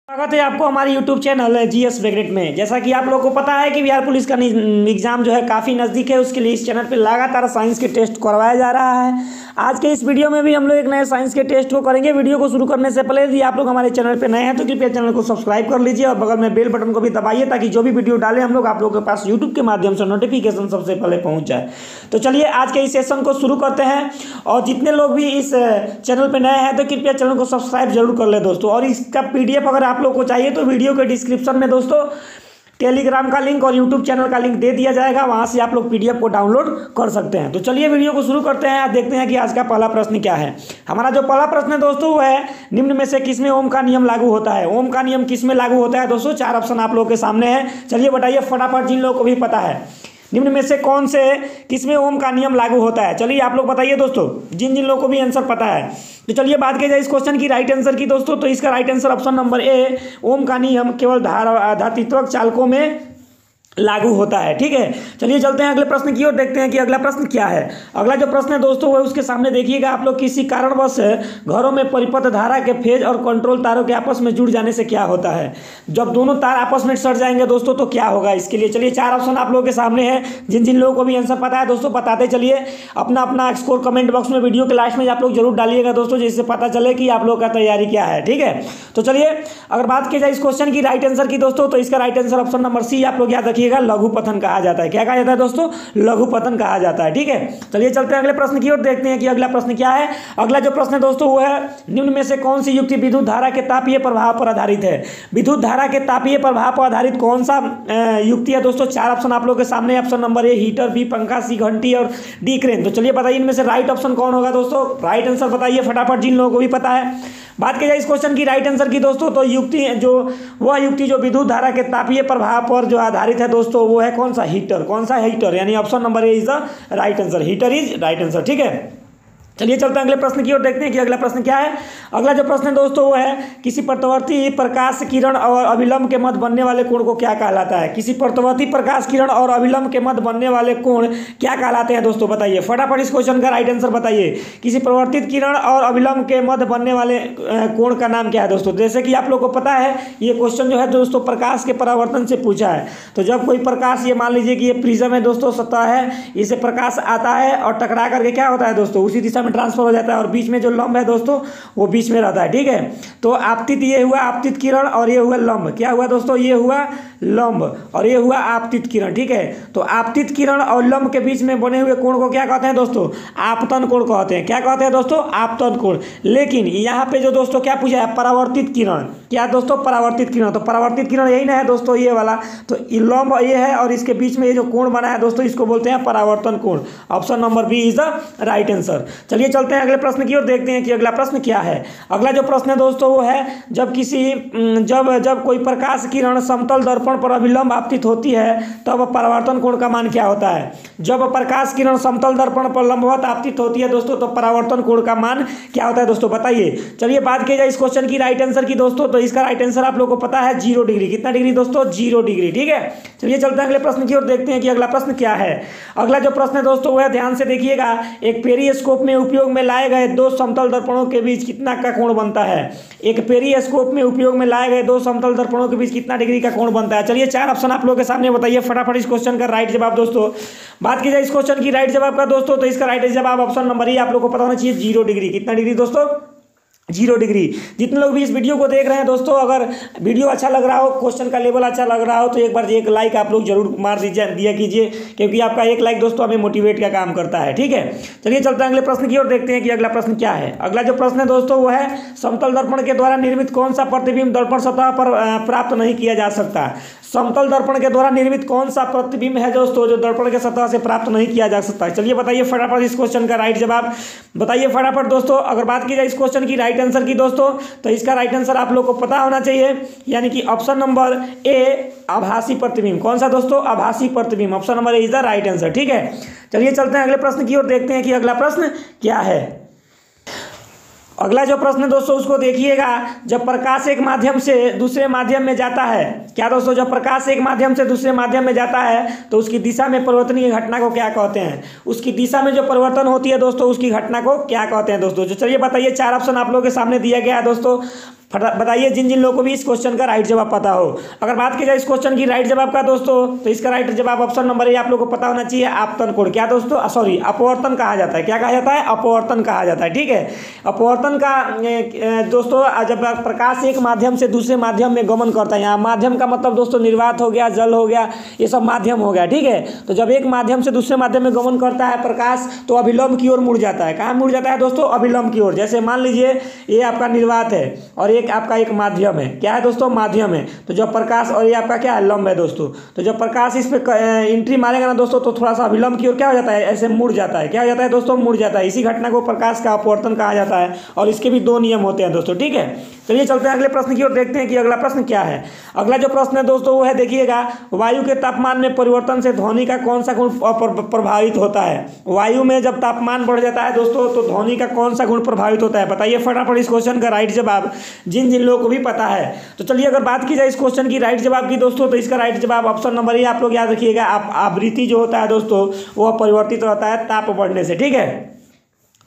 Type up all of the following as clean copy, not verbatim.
स्वागत है आपको हमारे YouTube चैनल जीएस ब्रेकेट में। जैसा कि आप लोगों को पता है कि बिहार पुलिस का एग्ज़ाम जो है काफ़ी नज़दीक है, उसके लिए इस चैनल पे लगातार साइंस के टेस्ट करवाया जा रहा है। आज के इस वीडियो में भी हम लोग एक नए साइंस के टेस्ट को करेंगे। वीडियो को शुरू करने से पहले यदि आप लोग हमारे चैनल पे नए हैं तो कृपया चैनल को सब्सक्राइब कर लीजिए और बगल में बेल बटन को भी दबाइए ताकि जो भी वीडियो डालें हम लोग आप लोगों के पास यूट्यूब के माध्यम से नोटिफिकेशन सबसे पहले पहुँच जाए। तो चलिए आज के इस सेशन को शुरू करते हैं। और जितने लोग भी इस चैनल पर नए हैं तो कृपया चैनल को सब्सक्राइब जरूर कर ले दोस्तों। और इसका PDF अगर आप लोग को चाहिए तो वीडियो के डिस्क्रिप्शन में दोस्तों टेलीग्राम का लिंक और यूट्यूब चैनल का लिंक दे दिया जाएगा, वहां से आप लोग PDF को डाउनलोड कर सकते हैं। तो चलिए वीडियो को शुरू करते हैं। देखते हैं कि आज का पहला प्रश्न क्या है। हमारा जो पहला प्रश्न है दोस्तों वो है, निम्न में से किसमें ओम का नियम लागू होता है। ओम का नियम किसमें लागू होता है दोस्तों? 4 ऑप्शन आप लोगों के सामने है। चलिए बताइए फटाफट, जिन लोगों को भी पता है निम्न में से कौन से किसमें ओम का नियम लागू होता है। चलिए आप लोग बताइए दोस्तों, जिन जिन लोगों को भी आंसर पता है। तो चलिए बात की जाए इस क्वेश्चन की राइट आंसर की दोस्तों, तो इसका right answer option number A, Ohm का नियम केवल धात्वित्वक चालकों में लागू होता है। ठीक है, चलिए चलते हैं अगले प्रश्न की ओर, देखते हैं कि अगला प्रश्न क्या है। अगला जो प्रश्न है दोस्तों वो उसके सामने देखिएगा आप लोग, किसी कारणवश घरों में परिपथ धारा के फेज और कंट्रोल तारों के आपस में जुड़ जाने से क्या होता है। जब दोनों तार आपस में सट जाएंगे दोस्तों तो क्या होगा। इसके लिए चलिए 4 ऑप्शन आप लोगों के सामने है। जिन जिन लोगों को भी आंसर पता है दोस्तों बताते चलिए। अपना अपना स्कोर कमेंट बॉक्स में वीडियो के लास्ट में आप लोग जरूर डालिएगा दोस्तों, जिससे पता चले कि आप लोग का तैयारी क्या है। ठीक है, तो चलिए अगर बात की जाए इस क्वेश्चन की राइट आंसर की दोस्तों, तो इसका right answer option number C आप लोग याद रखिएगा, लघु पतन कहा जाता है। क्या कहा जाता है दोस्तों? लघु पतन कहा जाता है। ठीक है, चलिए चलते हैं अगले प्रश्न की ओर, देखते हैं कि अगला प्रश्न क्या है। अगला जो प्रश्न है दोस्तों वो है, निम्न में से कौन सी युक्ति विद्युत धारा के तापीय प्रभाव पर आधारित है। विद्युत धारा के तापीय प्रभाव पर आधारित कौन सा युक्ति है दोस्तों? 4 ऑप्शन आप लोगों के सामने। Option number A heater, B पंखा, सी घंटी और डी क्रेन। तो चलिए बताइए इनमें से राइट ऑप्शन कौन होगा दोस्तों? राइट आंसर बताइए फटाफट, जिन लोगों को भी पता है। बात की जाए इस क्वेश्चन की राइट आंसर की दोस्तों, तो युक्ति जो वह युक्ति जो विद्युत धारा के तापीय प्रभाव पर जो आधारित है दोस्तों वो है कौन सा? हीटर। कौन सा? हीटर, यानी option number A is the right answer. Heater is right answer. ठीक है, चलिए चलते हैं अगले प्रश्न की ओर, देखते हैं कि अगला प्रश्न क्या है। अगला जो प्रश्न है दोस्तों वो है, किसी प्रत्यावर्ती प्रकाश किरण और अभिलंब के मध्य बनने वाले कोण को क्या कहलाता है। किसी प्रत्यावर्ती प्रकाश किरण और अभिलंब के मध्य बनने वाले कोण क्या कहलाते हैं दोस्तों? बताइए फटाफट, इस क्वेश्चन का राइट आंसर बताइए। किसी परिवर्तित किरण और अभिलंब के मध्य बनने वाले कोण का नाम क्या है दोस्तों? जैसे कि आप लोग को पता है ये क्वेश्चन जो है दोस्तों प्रकाश के परावर्तन से पूछा है। तो जब कोई प्रकाश, ये मान लीजिए कि ये प्रिज्म है दोस्तों, सतह है, इसे प्रकाश आता है और टकरा करके क्या होता है दोस्तों, उसी दिशा ट्रांसफर हो जाता है और बीच में जो लंब है दोस्तों वो बीच में रहता है। ठीक है, तो आपतित, ये हुआ आपतित किरण और ये हुआ लंब। क्या हुआ दोस्तों? ये हुआ लंब और ये हुआ आपतित किरण। ठीक है, तो आपतित किरण और लंब के बीच में बने हुए कोण को क्या कहते हैं दोस्तों? आपतन कोण कहते हैं। क्या कहते हैं दोस्तों? आपतन कोण। लेकिन यहाँ पे जो दोस्तों क्या पूछा है? परावर्तित किरण। क्या दोस्तों? परावर्तित किरण। तो परावर्तित किरण यही ना है दोस्तों, ये वाला। तो लंब ये है और इसके बीच में ये जो कोण बना है दोस्तों इसको बोलते हैं परावर्तन कोण। Option number B is the right answer. चलिए चलते हैं अगले प्रश्न की ओर, देखते हैं कि अगला प्रश्न क्या है। अगला जो प्रश्न है दोस्तों वो है, जब कोई प्रकाश किरण समतल दर्पण पर अभिलंब आपतित होती है तब परावर्तन कोण का मान क्या होता है। जब प्रकाश किरण समतल दर्पण पर लंबवत आपतित होती है दोस्तों तो परावर्तन कोण का मान क्या होता है दोस्तों? बताइए। चलिए बात की जाए इस क्वेश्चन की राइट आंसर की दोस्तों, तो इसका राइट आंसर आप लोगों को पता है 0 डिग्री। कितना डिग्री दोस्तों? 0 डिग्री। ठीक है, चलिए चलते हैं अगले प्रश्न की ओर, देखते हैं कि अगला प्रश्न क्या है। अगला जो प्रश्न है दोस्तों वो है, ध्यान से देखिएगा, एक पेरिस्कोप में उपयोग में लाए गए 2 समतल दर्पणों के बीच कितना का कोण बनता है। एक पेरिस्कोप में उपयोग में लाए गए 2 समतल दर्पणों के बीच कितना डिग्री का कोण बनता है। चलिए 4 ऑप्शन आप लोगों के सामने, बताइए फटाफट इस क्वेश्चन का राइट जवाब दोस्तों। बात की जाए इस क्वेश्चन की राइट जवाब का दोस्तों, तो इसका राइट जवाब ऑप्शन नंबर ए आप लोगों को पता होना चाहिए, 0 डिग्री। कितना डिग्री दोस्तों? 0 डिग्री। जितने लोग भी इस वीडियो को देख रहे हैं दोस्तों, अगर वीडियो अच्छा लग रहा हो, क्वेश्चन का लेवल अच्छा लग रहा हो तो एक बार एक लाइक आप लोग जरूर मार दिया कीजिए, क्योंकि आपका एक लाइक दोस्तों हमें मोटिवेट का काम करता है। ठीक है, चलिए चलते हैं अगले प्रश्न की ओर, देखते हैं कि अगला प्रश्न क्या है। अगला जो प्रश्न है दोस्तों वो है, समतल दर्पण के द्वारा निर्मित कौन सा प्रतिबिंब दर्पण सतह पर प्राप्त नहीं किया जा सकता। समतल दर्पण के द्वारा निर्मित कौन सा प्रतिबिंब है दोस्तों जो दर्पण के सतह से प्राप्त नहीं किया जा सकता है। चलिए बताइए फटाफट इस क्वेश्चन का राइट जवाब बताइए फटाफट दोस्तों। अगर बात की जाए इस क्वेश्चन की राइट आंसर की दोस्तों, तो इसका राइट आंसर आप लोग को पता होना चाहिए, यानी कि ऑप्शन नंबर ए, आभासी प्रतिबिंब। कौन सा दोस्तों? आभासी प्रतिबिंब। Option number A is the right answer. ठीक है, चलिए चलते हैं अगले प्रश्न की ओर, देखते हैं कि अगला प्रश्न क्या है। अगला जो प्रश्न है दोस्तों उसको देखिएगा, जब प्रकाश एक माध्यम से दूसरे माध्यम में जाता है, क्या दोस्तों, जब प्रकाश एक माध्यम से दूसरे माध्यम में जाता है तो उसकी दिशा में परिवर्तनीय घटना को क्या कहते हैं। उसकी दिशा में जो परिवर्तन होती है दोस्तों उसकी घटना को क्या कहते हैं दोस्तों। जो चलिए बताइए, 4 ऑप्शन आप लोगों के सामने दिया गया है दोस्तों। बताइए जिन जिन लोगों को भी इस क्वेश्चन का राइट जवाब पता हो। अगर बात की जाए इस क्वेश्चन की राइट जवाब का दोस्तों, तो इसका राइट जवाब ऑप्शन नंबर ए आप लोगों को पता होना चाहिए, आपतन कोण। क्या दोस्तों, सॉरी, अपवर्तन कहा जाता है। क्या कहा जाता है? अपवर्तन कहा जाता है। ठीक है, अपवर्तन का दोस्तों जब प्रकाश एक माध्यम से दूसरे माध्यम में गमन करता है, यहाँ माध्यम का मतलब दोस्तों निर्वात हो गया, जल हो गया, ये सब माध्यम हो गया। ठीक है, तो जब एक माध्यम से दूसरे माध्यम में गमन करता है प्रकाश, तो अभिलंब की ओर मुड़ जाता है। कहाँ मुड़ जाता है दोस्तों? अभिलंब की ओर। जैसे मान लीजिए ये आपका निर्वात है और एक आपका एक माध्यम है। क्या है दोस्तों? माध्यम है। तो जब प्रकाश, और ये आपका क्या है? लंब है दोस्तों। तो जब प्रकाश इस पे एंट्री मारेगा ना दोस्तों, तो थोड़ा सा अभिलंब की ओर क्या हो जाता है? ऐसे मुड़ जाता है। क्या हो जाता है दोस्तों? मुड़ जाता है। इसी घटना को प्रकाश का अपवर्तन कहा जाता है और इसके भी दो नियम होते हैं दोस्तों। ठीक है, चलिए चलते हैं अगले प्रश्न की ओर, देखते हैं कि अगला प्रश्न क्या है। अगला जो प्रश्न है दोस्तों वो है, देखिएगा, वायु के तापमान में परिवर्तन से ध्वनि का कौन सा गुण प्रभावित होता है? वायु में जब तापमान बढ़ जाता है दोस्तों, तो ध्वनि का कौन सा गुण प्रभावित होता है? बताइए फटाफट इस क्वेश्चन का राइट जवाब, जिन जिन लोगों को भी पता है। तो चलिए अगर बात की जाए इस क्वेश्चन की राइट जवाब की दोस्तों, तो इसका राइट जवाब ऑप्शन नंबर ए आप लोग याद रखिएगा। आवृत्ति जो होता है दोस्तों वो परिवर्तित रहता है ताप बढ़ने से। ठीक है,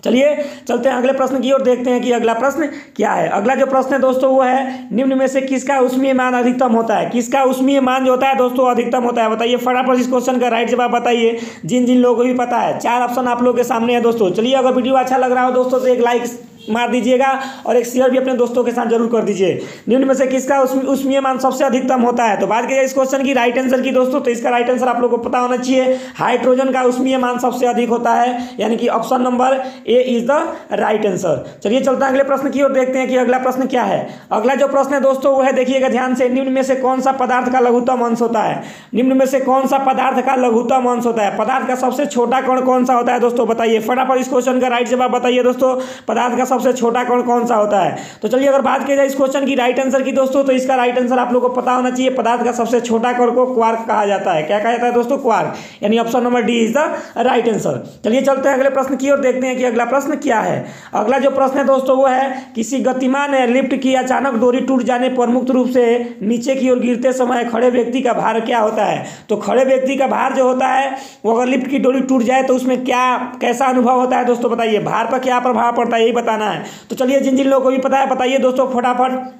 चलिए चलते हैं अगले प्रश्न की ओर, देखते हैं कि अगला प्रश्न क्या है। अगला जो प्रश्न है दोस्तों वो है, निम्न में से किसका ऊष्मीय मान अधिकतम होता है? किसका ऊष्मीय मान जो होता है दोस्तों अधिकतम होता है? बताइए फटाफट इस क्वेश्चन का राइट जवाब बताइए, जिन जिन लोगों को भी पता है। 4 ऑप्शन आप लोगों के सामने है दोस्तों। चलिए अगर वीडियो अच्छा लग रहा हो दोस्तों तो एक लाइक मार दीजिएगा और एक शेयर भी अपने दोस्तों के साथ जरूर कर दीजिए। निम्न में से किसका ऊष्मीय मान सबसे अधिकतम होता है? तो बात की जाए इस क्वेश्चन की राइट आंसर की दोस्तों, तो इसका राइट आंसर आप लोगों को पता होना चाहिए। हाइड्रोजन का ऊष्मीय मान सबसे अधिक होता है, यानी कि option number A is the right answer. चलिए चलते हैं अगले प्रश्न की ओर, देखते हैं कि अगला प्रश्न क्या है। अगला जो प्रश्न है दोस्तों वो है, देखिएगा ध्यान से, निम्न में से कौन सा पदार्थ का लघुत्तम अंश होता है? निम्न में से कौन सा पदार्थ का लघुत्तम अंश होता है? पदार्थ का सबसे छोटा कण कौन सा होता है दोस्तों? बताइए फटाफट इस क्वेश्चन का राइट जवाब बताइए दोस्तों, पदार्थ का सबसे छोटा कण कौन सा होता है? तो चलिए अगर बात की जाए इस क्वेश्चन की राइट आंसर की दोस्तों, तो इसका राइट आंसर आप लोगों को पता होना चाहिए। पदार्थ का सबसे छोटा कण को क्वार्क कहा जाता है। क्या कहा जाता है दोस्तों? क्वार्क, यानी option number D is the right answer. चलिए चलते हैं अगले प्रश्न की ओर, देखते हैं कि अगला प्रश्न क्या है। अगला जो प्रश्न है दोस्तों वो है, किसी गतिमान लिफ्ट की अचानक डोरी टूट जाने पर मुक्त रूप से नीचे की ओर गिरते समय खड़े व्यक्ति का भार क्या होता है? तो खड़े व्यक्ति का भार जो होता है वो अगर लिफ्ट की डोरी टूट जाए तो उसमें क्या कैसा अनुभव होता है दोस्तों? बताइए भार पर क्या प्रभाव पड़ता है, यही बताना है। तो चलिए जिन जिन लोगों को भी पता है बताइए दोस्तों फटाफट।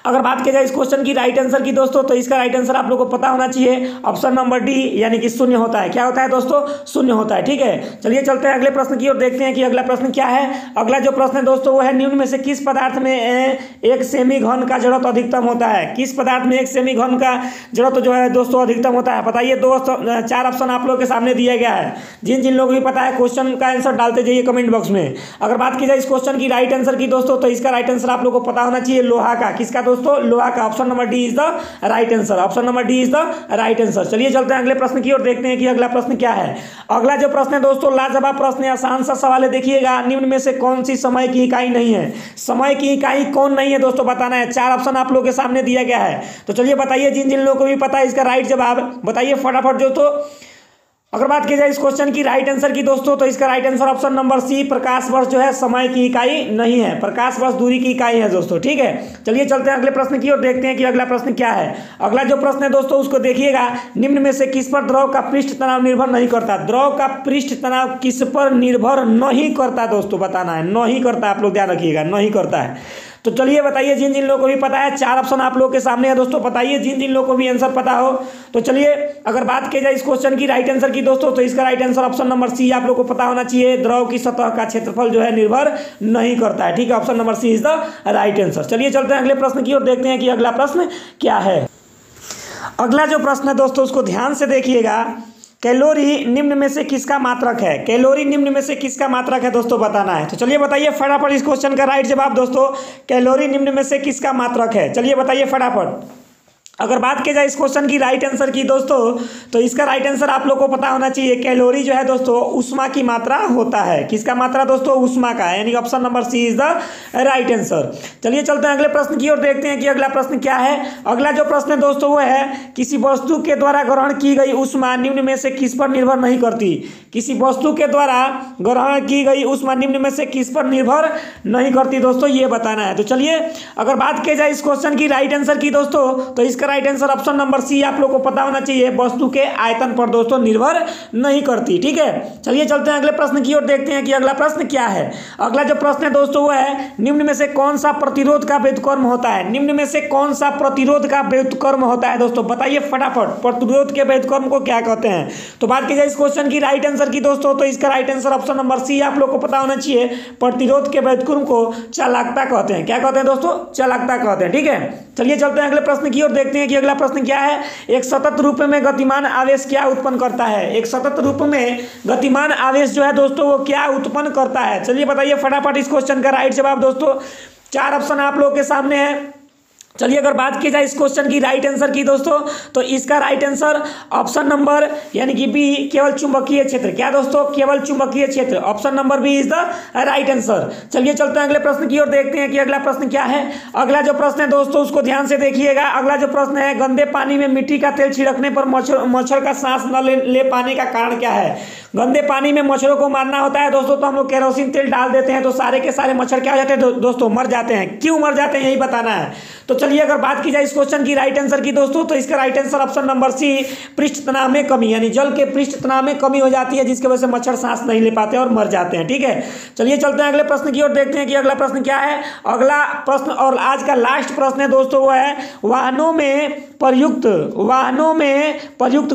अगर बात की जाए इस क्वेश्चन की राइट आंसर की दोस्तों, तो इसका राइट आंसर आप लोगों को पता होना चाहिए, ऑप्शन नंबर डी, यानी कि शून्य होता है। क्या होता है दोस्तों? शून्य होता है। ठीक है, चलिए चलते हैं अगले प्रश्न की ओर, देखते हैं कि अगला प्रश्न क्या है। अगला जो प्रश्न है दोस्तों वो है, निम्न में से किस पदार्थ में एक सेमी घन का जड़त्व अधिकतम होता है? किस पदार्थ में एक सेमी घन का जड़त्व जो है दोस्तों अधिकतम होता है? बताइए। 4 ऑप्शन आप लोगों के सामने दिया गया है। जिन जिन लोगों को भी पता है क्वेश्चन का आंसर डालते जाइए कमेंट बॉक्स में। अगर बात की जाए इस क्वेश्चन की राइट आंसर की दोस्तों, तो इसका राइट आंसर आप लोगों को पता होना चाहिए, लोहा का। किसका दोस्तों? लोहा का। Option number D is the right answer. Option number D is the right answer. चलिए चलते हैं अगले प्रश्न की ओर, देखते हैं कि अगला प्रश्न क्या है। अगला जो प्रश्न है दोस्तों लाजवाब प्रश्न है, आसान सा सवाल है। देखिएगा, निम्न में से कौन सी समय की इकाई नहीं है? समय की इकाई कौन नहीं है दोस्तों बताना है। 4 ऑप्शन आप लोगों के सामने दिया गया है। तो चलिए बताइए, जिन जिन लोगों को भी पता है इसका राइट जवाब बताइए फटाफट दोस्तों। अगर बात की जाए इस क्वेश्चन की राइट आंसर की दोस्तों, तो इसका right answer option number C, प्रकाश वर्ष जो है समय की इकाई नहीं है, प्रकाश वर्ष दूरी की इकाई है दोस्तों। ठीक है, चलिए चलते हैं अगले प्रश्न की ओर, देखते हैं कि अगला प्रश्न क्या है। अगला जो प्रश्न है दोस्तों उसको देखिएगा, निम्न में से किस पर द्रव का पृष्ठ तनाव निर्भर नहीं करता? द्रव का पृष्ठ तनाव किस पर निर्भर नहीं करता दोस्तों बताना है। नहीं करता, आप लोग ध्यान रखिएगा, नहीं करता है। तो चलिए बताइए, जिन जिन लोगों को भी पता है। 4 ऑप्शन आप लोगों के सामने है दोस्तों, बताइए जिन जिन लोगों को भी आंसर पता हो। तो चलिए अगर बात की जाए इस क्वेश्चन की राइट आंसर की दोस्तों, तो इसका right answer option number C आप लोगों को पता होना चाहिए, द्रव की सतह का क्षेत्रफल जो है निर्भर नहीं करता है। ठीक है, option number C is the right answer. चलिए चलते हैं अगले प्रश्न की ओर, देखते हैं कि अगला प्रश्न क्या है। अगला जो प्रश्न है दोस्तों उसको ध्यान से देखिएगा, कैलोरी निम्न में से किसका मात्रक है? कैलोरी निम्न में से किसका मात्रक है दोस्तों बताना है। तो चलिए बताइए फटाफट इस क्वेश्चन का राइट जवाब दोस्तों, कैलोरी निम्न में से किसका मात्रक है? चलिए बताइए फटाफट। अगर बात की जाए इस क्वेश्चन की राइट आंसर की दोस्तों, तो इसका राइट आंसर आप लोग को पता होना चाहिए, कैलोरी जो है दोस्तों ऊष्मा की मात्रा होता है। किसका मात्रा दोस्तों? ऊष्मा का, यानी option number C is the right answer. चलिए चलते हैं अगले प्रश्न की ओर, देखते हैं कि अगला प्रश्न क्या है। अगला जो प्रश्न है दोस्तों वो है, किसी वस्तु के द्वारा ग्रहण की गई ऊष्मा निम्न में से किस पर निर्भर नहीं करती? किसी वस्तु के द्वारा ग्रहण की गई ऊष्मा निम्न में से किस पर निर्भर नहीं करती दोस्तों, ये बताना है। तो चलिए अगर बात की जाए इस क्वेश्चन की राइट आंसर की दोस्तों, तो इसका इसका right answer option number C आप लोग को पता होना चाहिए, वस्तु के आयतन पर दोस्तों निर्भर नहीं करती। ठीक है, चलिए चलते हैं अगले प्रश्न की ओर, देखते हैं कि अगला प्रश्न क्या है। अगला जो प्रश्न है दोस्तों वो है, निम्न में से कौन सा प्रतिरोध का व्युत्क्रम होता है? निम्न में से कौन सा प्रतिरोध का व्युत्क्रम होता है दोस्तों, बताइए फटाफट। प्रतिरोध के व्युत्क्रम को क्या कहते हैं? तो बात की जाए इस क्वेश्चन की राइट आंसर की दोस्तों, तो इसका right answer option number C आप लोग को पता होना चाहिए, प्रतिरोध के व्युत्क्रम को चालकता कहते हैं। क्या कहते हैं दोस्तों? चालकता कहते हैं। ठीक है, चलिए चलते हैं अगले प्रश्न की ओर, देखते हैं कि अगला प्रश्न क्या है। एक सतत रूप में गतिमान आवेश क्या उत्पन्न करता है? एक सतत रूप में गतिमान आवेश जो है दोस्तों वो क्या उत्पन्न करता है? चलिए बताइए फटाफट इस क्वेश्चन का राइट जवाब दोस्तों। 4 ऑप्शन आप लोगों के सामने है। चलिए अगर बात की जाए इस क्वेश्चन की राइट आंसर की दोस्तों, तो इसका राइट आंसर ऑप्शन नंबर यानी कि बी, केवल चुंबकीय क्षेत्र। क्या दोस्तों? केवल चुंबकीय क्षेत्र। Option number B is the right answer. चलिए चलते हैं अगले प्रश्न की ओर, देखते हैं कि अगला प्रश्न क्या है। अगला जो प्रश्न है दोस्तों उसको ध्यान से देखिएगा। अगला जो प्रश्न है, गंदे पानी में मिट्टी का तेल छिड़कने पर मच्छर का सांस न ले पाने का कारण क्या है? गंदे पानी में मच्छरों को मारना होता है दोस्तों, तो हम लोग केरोसिन तेल डाल देते हैं तो सारे के सारे मच्छर क्या हो जाते हैं दोस्तों? मर जाते हैं। क्यों मर जाते हैं यही बताना है। तो चलिए अगर बात की जाए इस क्वेश्चन की राइट आंसर की दोस्तों, तो इसका right answer option number C, पृष्ठ तनाव में कमी, यानी जल के पृष्ठ तनाव में कमी हो जाती है जिसकी वजह से मच्छर सांस नहीं ले पाते और मर जाते हैं। ठीक है, चलिए चलते हैं अगले प्रश्न की ओर, देखते हैं कि अगला प्रश्न क्या है। अगला प्रश्न और आज का लास्ट प्रश्न है दोस्तों वो है, वाहनों में प्रयुक्त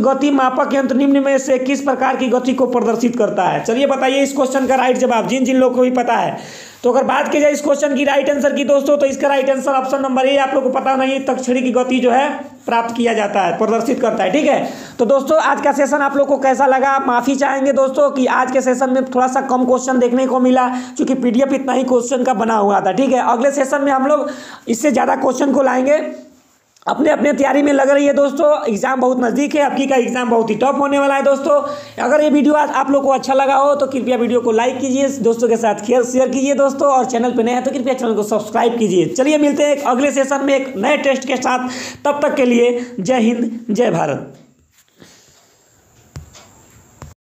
गति मापक यंत्र निम्न में से किस प्रकार की गति को प्रदर्शित करता है? चलिए बताइए इस क्वेश्चन का राइट जवाब, जिन जिन लोगों को भी पता है। तो अगर बात की जाए इस क्वेश्चन की राइट आंसर की दोस्तों, तो इसका राइट आंसर ऑप्शन नंबर ए आप लोगों को पता नहीं, तक्षणी की गति जो है प्राप्त किया जाता है, प्रदर्शित करता है। ठीक है, तो दोस्तों आज का सेशन आप लोग को कैसा लगा? माफ़ी चाहेंगे दोस्तों कि आज के सेशन में थोड़ा सा कम क्वेश्चन देखने को मिला, क्योंकि पीडीएफ इतना ही क्वेश्चन का बना हुआ था। ठीक है, अगले सेशन में हम लोग इससे ज़्यादा क्वेश्चन को लाएंगे। अपने अपने तैयारी में लग रही है दोस्तों, एग्जाम बहुत नज़दीक है, आपकी का एग्जाम बहुत ही टफ होने वाला है दोस्तों। अगर ये वीडियो आप लोग को अच्छा लगा हो तो कृपया वीडियो को लाइक कीजिए, दोस्तों के साथ शेयर कीजिए दोस्तों, और चैनल पे नए हैं तो कृपया चैनल को सब्सक्राइब कीजिए। चलिए मिलते हैं अगले सेशन में एक नए टेस्ट के साथ, तब तक के लिए जय हिंद जय भारत।